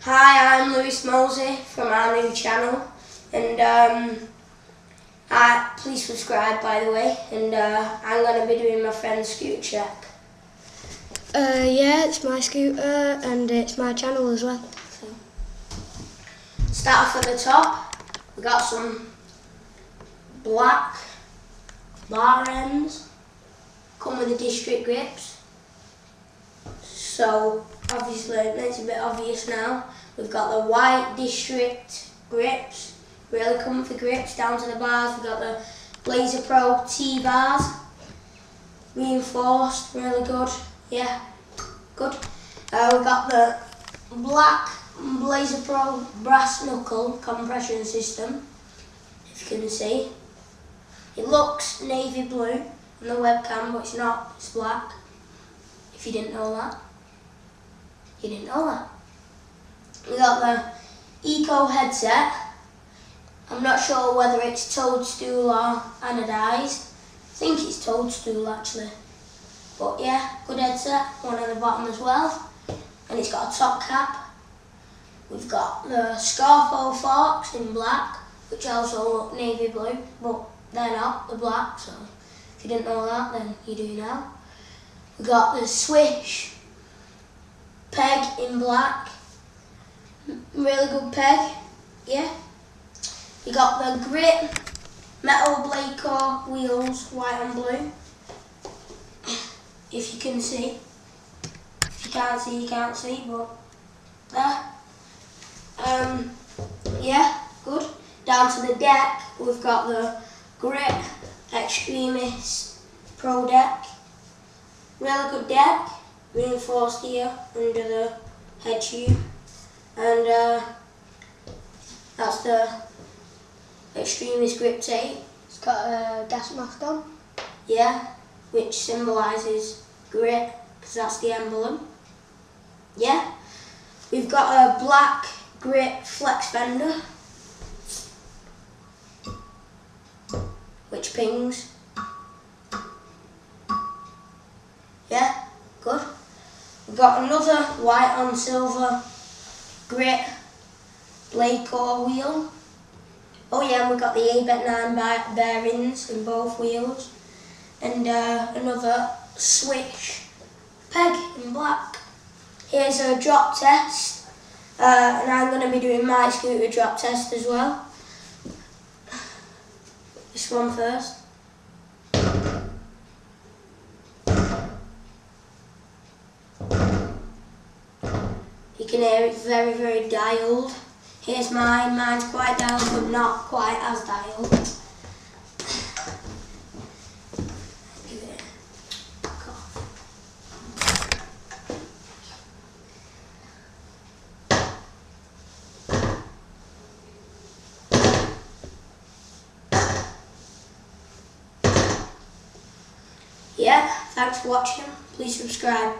Hi, I'm Lewis Mosey from our new channel, and please subscribe, by the way, and I'm going to be doing my friend's scooter check. Yeah, it's my scooter and it's my channel as well. So. Start off at the top. We got some black bar ends, come with the district grips. So obviously it's a bit obvious now. We've got the white district grips, really comfy grips down to the bars. We've got the Blazer Pro T-bars, reinforced, really good. Yeah, good. We've got the black Blazer Pro brass knuckle compression system, if you can see. It looks navy blue on the webcam, but it's not, it's black. If you didn't know that. You didn't know that. We got the Eco headset. I'm not sure whether it's toadstool or anodised. I think it's toadstool actually. But yeah, good headset. One at the bottom as well. And it's got a top cap. We've got the Scarfo forks in black, which also look navy blue, but they're not, they're black, so if you didn't know that, then you do now. We've got the Swish peg in black, really good peg, yeah. You got the Grit metal Blaker wheels, white and blue, if you can see. If you can't see, you can't see, but there. Yeah, good. Down to the deck, we've got the Grit Extremis Pro deck, really good deck. Reinforced here under the head tube, and that's the Extremis grip tape. It's got a gas mask on. Yeah, which symbolises grit, because that's the emblem. Yeah, we've got a black grit flex fender, which pings. Yeah, good. We've got another white on silver grit Blaker wheel. Oh yeah, and we've got the ABET 9 bearings in both wheels. And another Swish peg in black. Here's a drop test. And I'm going to be doing my scooter drop test as well. This one first. You can hear it's very, very dialed. Here's mine. Mine's quite dialed, but not quite as dialed. Give it a cough. Yeah, thanks for watching. Please subscribe.